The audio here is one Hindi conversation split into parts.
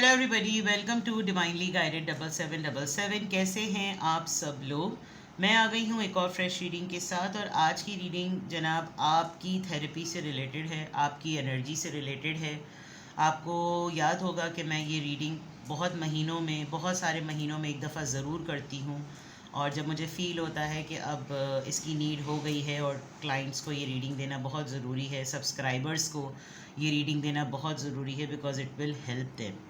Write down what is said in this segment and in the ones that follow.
Hello everybody, welcome to divinely guided 7777। कैसे हैं आप सब लोग। मैं आ गई हूँ एक और फ्रेश रीडिंग के साथ। और आज की रीडिंग जनाब आपकी थेरेपी से रिलेटेड है, आपकी एनर्जी से रिलेटेड है। आपको याद होगा कि मैं ये रीडिंग बहुत सारे महीनों में एक दफ़ा ज़रूर करती हूँ। और जब मुझे फ़ील होता है कि अब इसकी नीड हो गई है और क्लाइंट्स को ये रीडिंग देना बहुत ज़रूरी है, सब्सक्राइबर्स को ये रीडिंग देना बहुत ज़रूरी है, because it will help them.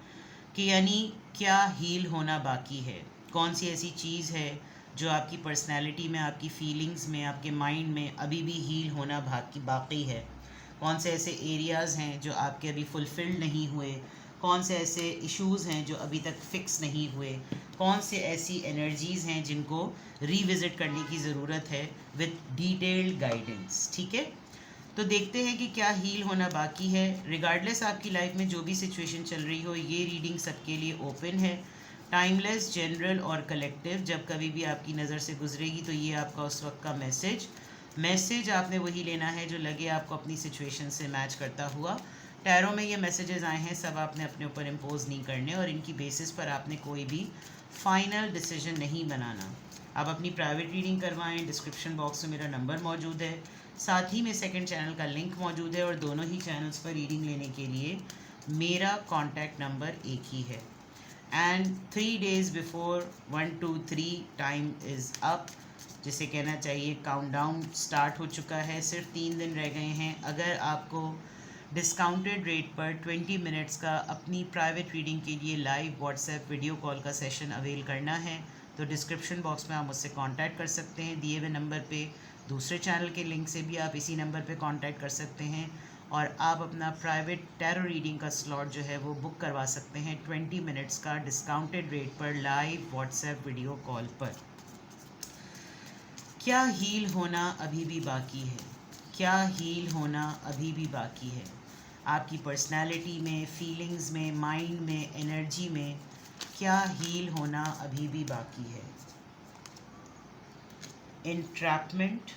कि यानी क्या हील होना बाकी है, कौन सी ऐसी चीज़ है जो आपकी पर्सनैलिटी में, आपकी फीलिंग्स में, आपके माइंड में अभी भी हील होना बाकी है। कौन से ऐसे एरियाज़ हैं जो आपके अभी फुलफ़िल्ड नहीं हुए, कौन से ऐसे इश्यूज़ हैं जो अभी तक फिक्स नहीं हुए, कौन से ऐसी एनर्जीज़ हैं जिनको रीविज़िट करने की ज़रूरत है विद डिटेल्ड गाइडेंस। ठीक है, तो देखते हैं कि क्या हील होना बाकी है। रिगार्डलेस आपकी लाइफ में जो भी सिचुएशन चल रही हो, ये रीडिंग सबके लिए ओपन है, टाइमलेस, जनरल और कलेक्टिव। जब कभी भी आपकी नज़र से गुजरेगी तो ये आपका उस वक्त का मैसेज आपने वही लेना है जो लगे आपको अपनी सिचुएशन से मैच करता हुआ। टैरो में ये मैसेजेस आए हैं, सब आपने अपने ऊपर इम्पोज नहीं करने और इनकी बेसिस पर आपने कोई भी फाइनल डिसीजन नहीं बनाना। आप अपनी प्राइवेट रीडिंग करवाएं। डिस्क्रिप्शन बॉक्स में मेरा नंबर मौजूद है, साथ ही में सेकंड चैनल का लिंक मौजूद है और दोनों ही चैनल्स पर रीडिंग लेने के लिए मेरा कॉन्टैक्ट नंबर एक ही है। And 3 days before 1 2 3 time is up, जिसे कहना चाहिए काउंटडाउन स्टार्ट हो चुका है। सिर्फ 3 दिन रह गए हैं। अगर आपको डिस्काउंटेड रेट पर 20 मिनट्स का अपनी प्राइवेट रीडिंग के लिए लाइव व्हाट्सएप वीडियो कॉल का सेशन अवेल करना है तो डिस्क्रिप्शन बॉक्स में आप मुझसे कांटेक्ट कर सकते हैं दिए हुए नंबर पे। दूसरे चैनल के लिंक से भी आप इसी नंबर पे कांटेक्ट कर सकते हैं और आप अपना प्राइवेट टैरो रीडिंग का स्लॉट जो है वो बुक करवा सकते हैं 20 मिनट्स का डिस्काउंटेड रेट पर लाइव व्हाट्सएप वीडियो कॉल पर। क्या हील होना अभी भी बाकी है? क्या हील होना अभी भी बाकी है? आपकी पर्सनैलिटी में, फीलिंग्स में, माइंड में, एनर्जी में क्या हील होना अभी भी बाकी है? entrapment,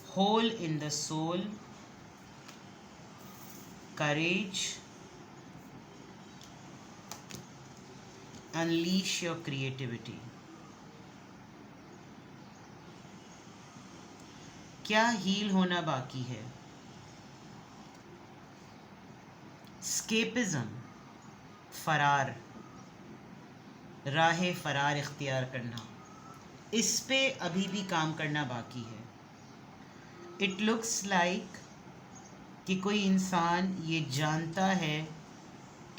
hole in the soul, courage, unleash your creativity। क्या हील होना बाकी है? स्केपिज्म, फरार, राह फरार इख्तियार करना, इस पे अभी भी काम करना बाकी है। इट लुक्स लाइक कि कोई इंसान ये जानता है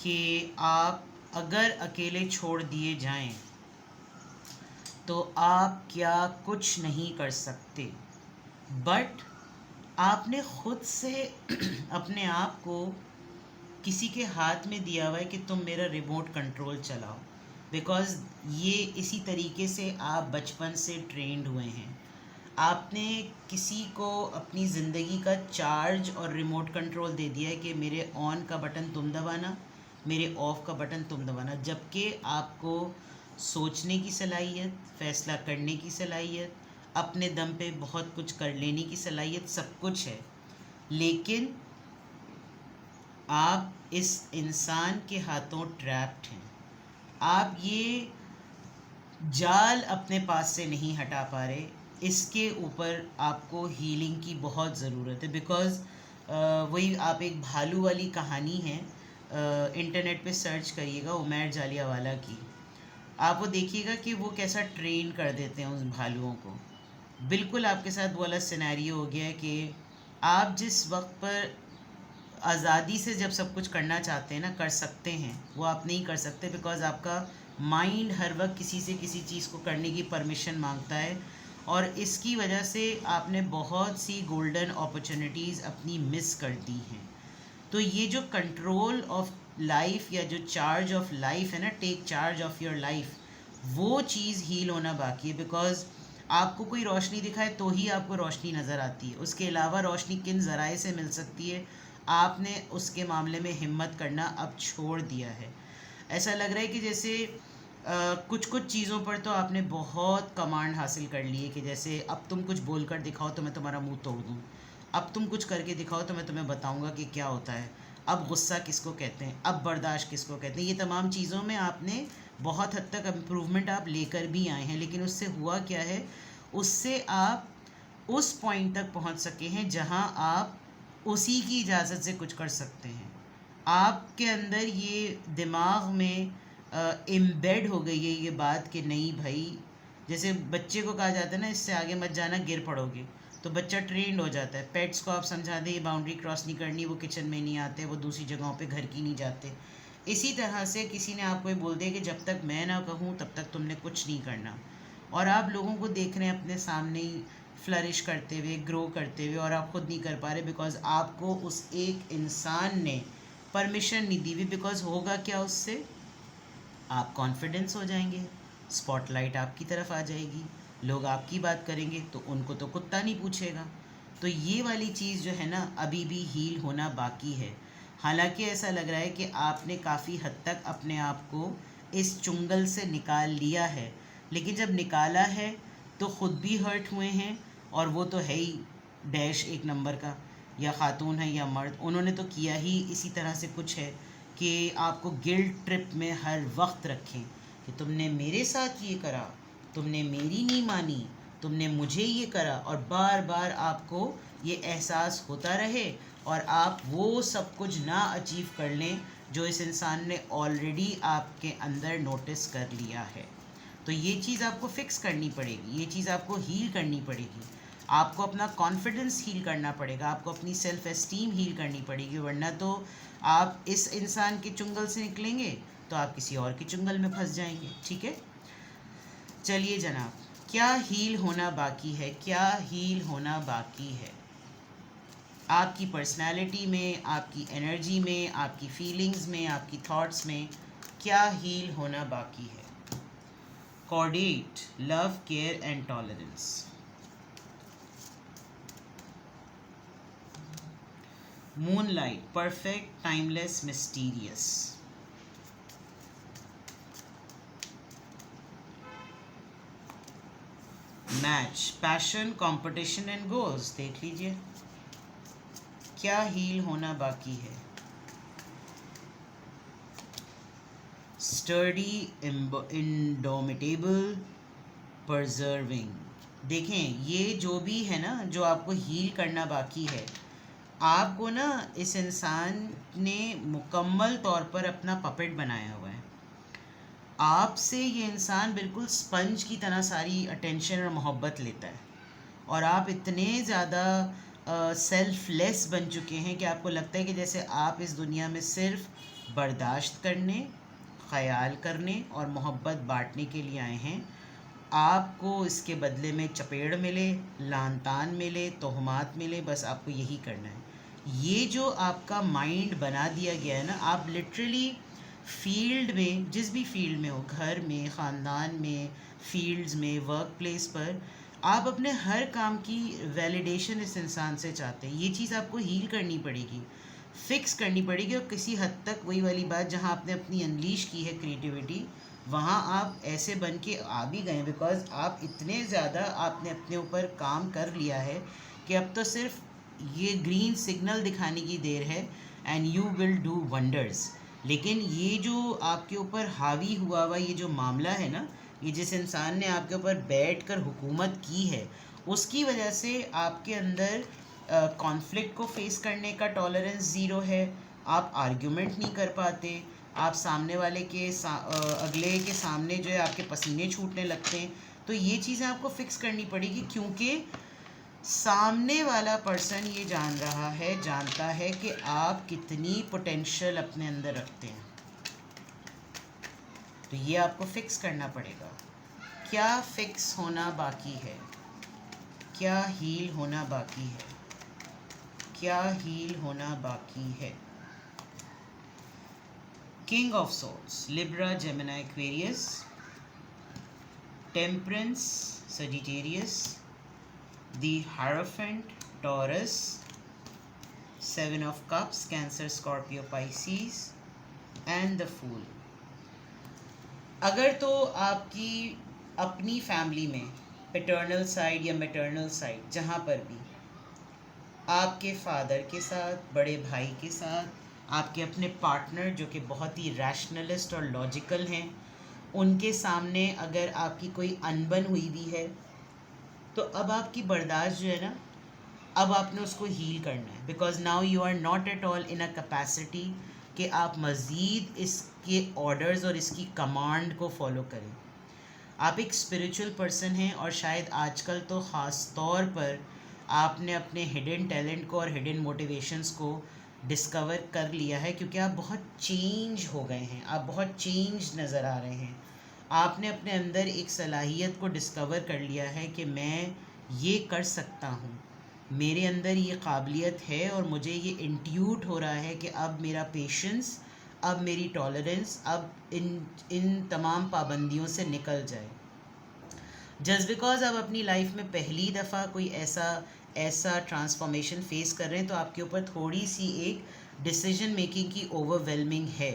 कि आप अगर अकेले छोड़ दिए जाएं तो आप क्या कुछ नहीं कर सकते, बट आपने खुद से अपने आप को किसी के हाथ में दिया हुआ है कि तुम मेरा रिमोट कंट्रोल चलाओ, बिकॉज़ ये इसी तरीके से आप बचपन से ट्रेंड हुए हैं। आपने किसी को अपनी ज़िंदगी का चार्ज और रिमोट कंट्रोल दे दिया है कि मेरे ऑन का बटन तुम दबाना, मेरे ऑफ़ का बटन तुम दबाना, जबकि आपको सोचने की सलाहियत, फ़ैसला करने की सलाहियत, अपने दम पे बहुत कुछ कर लेने की सलाहियत सब कुछ है। लेकिन आप इस इंसान के हाथों ट्रैप्ड हैं। आप ये जाल अपने पास से नहीं हटा पा रहे। इसके ऊपर आपको हीलिंग की बहुत ज़रूरत है, बिकॉज़ वही आप एक भालू वाली कहानी है, इंटरनेट पे सर्च करिएगा उमैर जालियावाला की, आप वो देखिएगा कि वो कैसा ट्रेन कर देते हैं उस भालुओं को। बिल्कुल आपके साथ वो वाला सिनेरियो हो गया है कि आप जिस वक्त पर आज़ादी से जब सब कुछ करना चाहते हैं ना, कर सकते हैं, वो आप नहीं कर सकते, बिकॉज़ आपका माइंड हर वक्त किसी से किसी चीज़ को करने की परमिशन मांगता है और इसकी वजह से आपने बहुत सी गोल्डन अपॉर्चुनिटीज़ अपनी मिस कर दी हैं। तो ये जो कंट्रोल ऑफ लाइफ या जो चार्ज ऑफ लाइफ है ना, take charge of your life, वो चीज़ हील होना बाकी है। बिकॉज़ आपको कोई रोशनी दिखाए तो ही आपको रोशनी नज़र आती है, उसके अलावा रोशनी किन ज़राए से मिल सकती है, आपने उसके मामले में हिम्मत करना अब छोड़ दिया है। ऐसा लग रहा है कि जैसे कुछ कुछ चीज़ों पर तो आपने बहुत कमांड हासिल कर ली है कि जैसे अब तुम कुछ बोल कर दिखाओ तो मैं तुम्हारा मुंह तोड़ दूँ, अब तुम कुछ करके दिखाओ तो मैं तुम्हें बताऊंगा कि क्या होता है, अब गुस्सा किसको कहते हैं, अब बर्दाश्त किसको कहते हैं। ये तमाम चीज़ों में आपने बहुत हद तक इम्प्रूवमेंट आप लेकर भी आए हैं, लेकिन उससे हुआ क्या है, उससे आप उस पॉइंट तक पहुंच सके हैं जहां आप उसी की इजाज़त से कुछ कर सकते हैं। आपके अंदर ये दिमाग में एम्बेड हो गई है ये बात कि नहीं भाई, जैसे बच्चे को कहा जाता है ना, इससे आगे मत जाना गिर पड़ोगे, तो बच्चा ट्रेंड हो जाता है। पेट्स को आप समझा दें ये बाउंड्री क्रॉस नहीं करनी, वो किचन में नहीं आते, वो दूसरी जगहों पे घर की नहीं जाते। इसी तरह से किसी ने आपको ये बोल दिया कि जब तक मैं ना कहूँ तब तक तुमने कुछ नहीं करना, और आप लोगों को देख रहे हैं अपने सामने ही फ्लरिश करते हुए, ग्रो करते हुए, और आप खुद नहीं कर पा रहे बिकॉज आपको उस एक इंसान ने परमिशन नहीं दी हुई। बिकॉज होगा क्या उससे, आप कॉन्फिडेंस हो जाएंगे, स्पॉटलाइट आपकी तरफ आ जाएगी, लोग आपकी बात करेंगे तो उनको तो कुत्ता नहीं पूछेगा। तो ये वाली चीज़ जो है ना, अभी भी हील होना बाकी है। हालांकि ऐसा लग रहा है कि आपने काफ़ी हद तक अपने आप को इस चुंगल से निकाल लिया है, लेकिन जब निकाला है तो ख़ुद भी हर्ट हुए हैं, और वो तो है ही डैश एक नंबर का, या ख़ातून है या मर्द, उन्होंने तो किया ही इसी तरह से कुछ है कि आपको गिल्ट ट्रिप में हर वक्त रखें कि तुमने मेरे साथ ये करा, तुमने मेरी नहीं मानी, तुमने मुझे ये करा, और बार बार आपको ये एहसास होता रहे और आप वो सब कुछ ना अचीव कर लें जो इस इंसान ने ऑलरेडी आपके अंदर नोटिस कर लिया है। तो ये चीज़ आपको फिक्स करनी पड़ेगी, ये चीज़ आपको हील करनी पड़ेगी, आपको अपना कॉन्फिडेंस हील करना पड़ेगा, आपको अपनी सेल्फ एस्टीम हील करनी पड़ेगी, वरना तो आप इस इंसान के चुंगल से निकलेंगे तो आप किसी और के चुंगल में फंस जाएंगे। ठीक है, चलिए जनाब, क्या हील होना बाकी है, क्या हील होना बाकी है आपकी पर्सनालिटी में, आपकी एनर्जी में, आपकी फीलिंग्स में, आपकी थॉट्स में, क्या हील होना बाकी है। Cordate, love, care and tolerance. Moonlight, perfect, timeless, mysterious. Match, passion, competition and goals. देख लीजिए क्या हील होना बाकी है। Sturdy, indomitable, preserving. देखें, ये जो भी है ना, जो आपको हील करना बाकी है, आपको ना इस इंसान ने मुकम्मल तौर पर अपना पपेट बनाया हुआ है। आपसे ये इंसान बिल्कुल स्पंज की तरह सारी अटेंशन और मोहब्बत लेता है, और आप इतने ज़्यादा सेल्फलेस बन चुके हैं कि आपको लगता है कि जैसे आप इस दुनिया में सिर्फ बर्दाश्त करने, ख़याल करने और मोहब्बत बांटने के लिए आए हैं। आपको इसके बदले में चपेड़ मिले, लान तान मिले, तोहमात मिले, बस आपको यही करना है। ये जो आपका माइंड बना दिया गया है ना, आप लिटरली फील्ड में, जिस भी फील्ड में हो, घर में, ख़ानदान में, फील्ड्स में, वर्क प्लेस पर, आप अपने हर काम की वैलिडेशन इस इंसान से चाहते हैं। ये चीज़ आपको हील करनी पड़ेगी, फिक्स करनी पड़ेगी, और किसी हद तक वही वाली बात, जहाँ आपने अपनी अनलीश की है क्रिएटिविटी, वहाँ आप ऐसे बन के आ भी गए, बिकॉज आप इतने ज़्यादा आपने अपने ऊपर काम कर लिया है कि अब तो सिर्फ ये ग्रीन सिग्नल दिखाने की देर है, and you will do wonders. लेकिन ये जो आपके ऊपर हावी हुआ हुआ ये जो मामला है ना, ये जिस इंसान ने आपके ऊपर बैठकर हुकूमत की है, उसकी वजह से आपके अंदर कॉन्फ्लिक्ट को फेस करने का टॉलरेंस ज़ीरो है। आप आर्ग्यूमेंट नहीं कर पाते, आप सामने वाले के अगले के सामने जो है आपके पसीने छूटने लगते हैं। तो ये चीज़ें आपको फिक्स करनी पड़ेगी, क्योंकि सामने वाला पर्सन ये जान रहा है, जानता है कि आप कितनी पोटेंशियल अपने अंदर रखते हैं। तो ये आपको फिक्स करना पड़ेगा। क्या फिक्स होना बाकी है, क्या हील होना बाकी है, क्या हील होना बाकी है। King of swords, Libra, Gemini, Aquarius, temperance, Sagittarius, the Hierophant, Taurus, Seven of Cups, Cancer, Scorpio, Pisces and the Fool। अगर तो आपकी अपनी फैमिली में पैटर्नल साइड या मैटर्नल साइड जहाँ पर भी आपके फादर के साथ, बड़े भाई के साथ आपके अपने पार्टनर जो कि बहुत ही रैशनलिस्ट और लॉजिकल हैं, उनके सामने अगर आपकी कोई अनबन हुई भी है तो अब आपकी बर्दाश्त जो है ना, अब आपने उसको हील करना है, because now you are not at all in a capacity कि आप मज़ीद इसके ऑर्डर्स और इसकी कमांड को फॉलो करें। आप एक स्पिरिचुअल पर्सन हैं और शायद आजकल तो ख़ास तौर पर आपने अपने हिडन टैलेंट को और हिडन मोटिवेशंस को डिस्कवर कर लिया है, क्योंकि आप बहुत चेंज हो गए हैं, आप बहुत चेंज नज़र आ रहे हैं। आपने अपने अंदर एक सलाहियत को डिस्कवर कर लिया है कि मैं ये कर सकता हूँ, मेरे अंदर ये काबिलियत है और मुझे ये इंट्यूट हो रहा है कि अब मेरा पेशेंस, अब मेरी टॉलरेंस अब इन तमाम पाबंदियों से निकल जाए। जस्ट बिकॉज आप अपनी लाइफ में पहली दफ़ा कोई ऐसा ट्रांसफॉर्मेशन फेस कर रहे हैं तो आपके ऊपर थोड़ी सी एक डिसीजन मेकिंग की ओवरवेलमिंग है,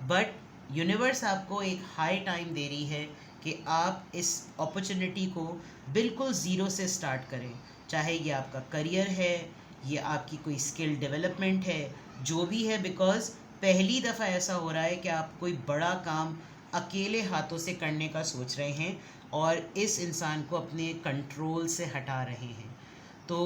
बट यूनिवर्स आपको एक हाई टाइम दे रही है कि आप इस अपॉर्चुनिटी को बिल्कुल ज़ीरो से स्टार्ट करें। चाहे ये आपका करियर है, ये आपकी कोई स्किल डेवलपमेंट है, जो भी है, बिकॉज़ पहली दफ़ा ऐसा हो रहा है कि आप कोई बड़ा काम अकेले हाथों से करने का सोच रहे हैं और इस इंसान को अपने कंट्रोल से हटा रहे हैं। तो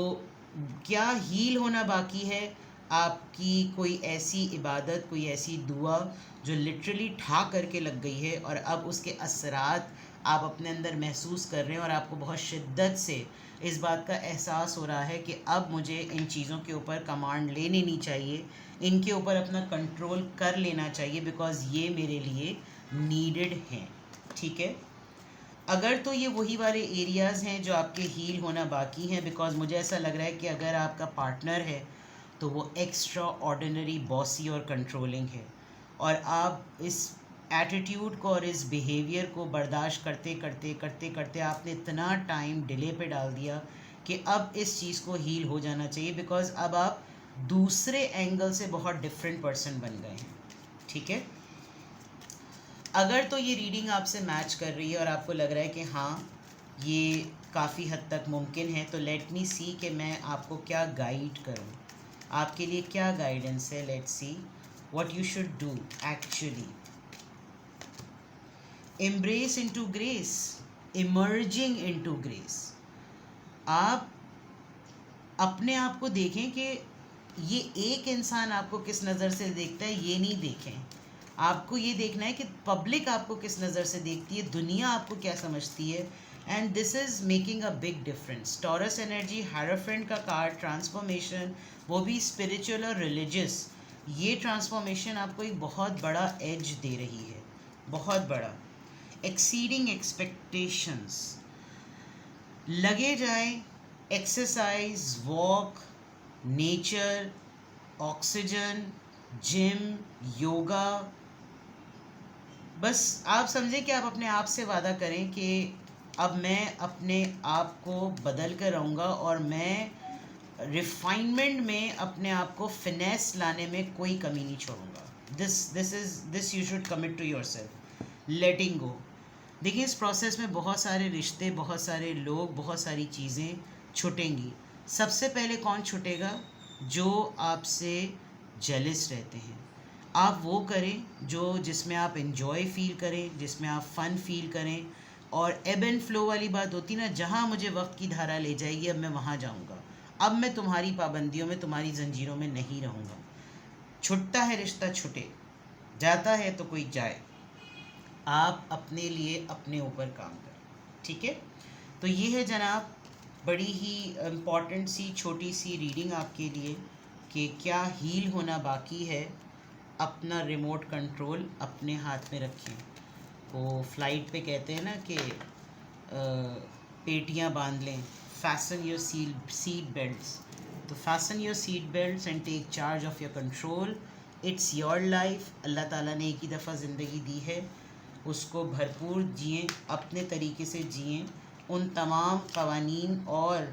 क्या हील होना बाकी है? आपकी कोई ऐसी इबादत, कोई ऐसी दुआ जो लिटरली ठा करके लग गई है और अब उसके असरात आप अपने अंदर महसूस कर रहे हैं और आपको बहुत शिद्दत से इस बात का एहसास हो रहा है कि अब मुझे इन चीज़ों के ऊपर कमांड ले लेनी चाहिए, इनके ऊपर अपना कंट्रोल कर लेना चाहिए, बिकॉज़ ये मेरे लिए नीडेड हैं। ठीक है, अगर तो ये वही वाले एरियाज़ हैं जो आपके हील होना बाकी हैं, बिकॉज़ मुझे ऐसा लग रहा है कि अगर आपका पार्टनर है तो वो एक्स्ट्रा ऑर्डिनरी बॉसी और कंट्रोलिंग है और आप इस एटीट्यूड को और इस बिहेवियर को बर्दाश्त करते करते करते करते आपने इतना टाइम डिले पे डाल दिया कि अब इस चीज़ को हील हो जाना चाहिए, बिकॉज़ अब आप दूसरे एंगल से बहुत डिफरेंट पर्सन बन गए हैं। ठीक है, अगर तो ये रीडिंग आपसे मैच कर रही है और आपको लग रहा है कि हाँ ये काफ़ी हद तक मुमकिन है, तो लेट मी सी कि मैं आपको क्या गाइड करूँ, आपके लिए क्या गाइडेंस है। Let's see what you should do actually. Embrace into grace, emerging into grace. आप अपने आप को देखें कि ये एक इंसान आपको किस नज़र से देखता है, ये नहीं देखें। आपको ये देखना है कि पब्लिक आपको किस नज़र से देखती है, दुनिया आपको क्या समझती है, and this is making a big difference. Taurus energy, hierophant का कार्ड, ट्रांसफॉर्मेशन, वो भी स्पिरिचुअल और रिलीजियस, ये ट्रांसफॉर्मेशन आपको एक बहुत बड़ा एज दे रही है, बहुत बड़ा। एक्सीडिंग एक्सपेक्टेशंस, लगे जाए, exercise, walk, nature, oxygen, gym, yoga, बस आप समझें कि आप अपने आप से वादा करें कि अब मैं अपने आप को बदल कर रहूँगा और मैं रिफाइनमेंट में अपने आप को फिनेस लाने में कोई कमी नहीं छोड़ूंगा। This you should commit to yourself, letting go. देखिए, इस प्रोसेस में बहुत सारे रिश्ते, बहुत सारे लोग, बहुत सारी चीज़ें छूटेंगी। सबसे पहले कौन छूटेगा? जो आपसे जेलस रहते हैं। आप वो करें जिसमें आप इन्जॉय फील करें, जिसमें आप फ़न फील करें। और एब एंड फ्लो वाली बात होती ना, जहाँ मुझे वक्त की धारा ले जाएगी अब मैं वहाँ जाऊँगा, अब मैं तुम्हारी पाबंदियों में, तुम्हारी जंजीरों में नहीं रहूँगा। छुटता है रिश्ता छुटे, जाता है तो कोई जाए, आप अपने लिए अपने ऊपर काम करें। ठीक है, तो ये है जनाब बड़ी ही इम्पॉर्टेंट सी छोटी सी रीडिंग आपके लिए कि क्या हील होना बाकी है। अपना रिमोट कंट्रोल अपने हाथ में रखें। वो फ्लाइट पे कहते हैं ना कि पेटियां बांध लें, फैसन योर सीट बेल्ट्स। तो fasten your seat belts and take charge of your control. It's your life. Allah Taala ने एक ही दफ़ा ज़िंदगी दी है, उसको भरपूर जिएं, अपने तरीके से जिएं, उन तमाम क़वानीन और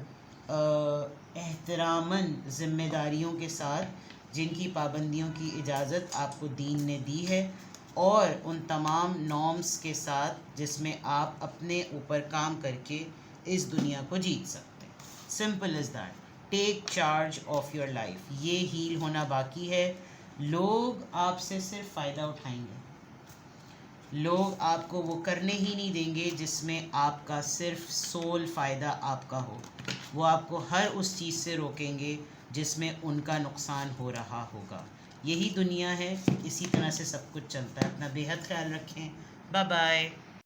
एहतरामन ज़िम्मेदारियों के साथ जिनकी पाबंदियों की इजाज़त आपको दीन ने दी है, और उन तमाम नॉर्म्स के साथ जिसमें आप अपने ऊपर काम करके इस दुनिया को जीत सकते हैं। Simple is that. Take charge of your life. ये हील होना बाकी है। लोग आपसे सिर्फ फ़ायदा उठाएंगे, लोग आपको वो करने ही नहीं देंगे जिसमें आपका सिर्फ सोल फ़ायदा आपका हो। वो आपको हर उस चीज़ से रोकेंगे जिसमें उनका नुकसान हो रहा होगा। यही दुनिया है, इसी तरह से सब कुछ चलता है। अपना बेहद ख्याल रखें। Bye bye.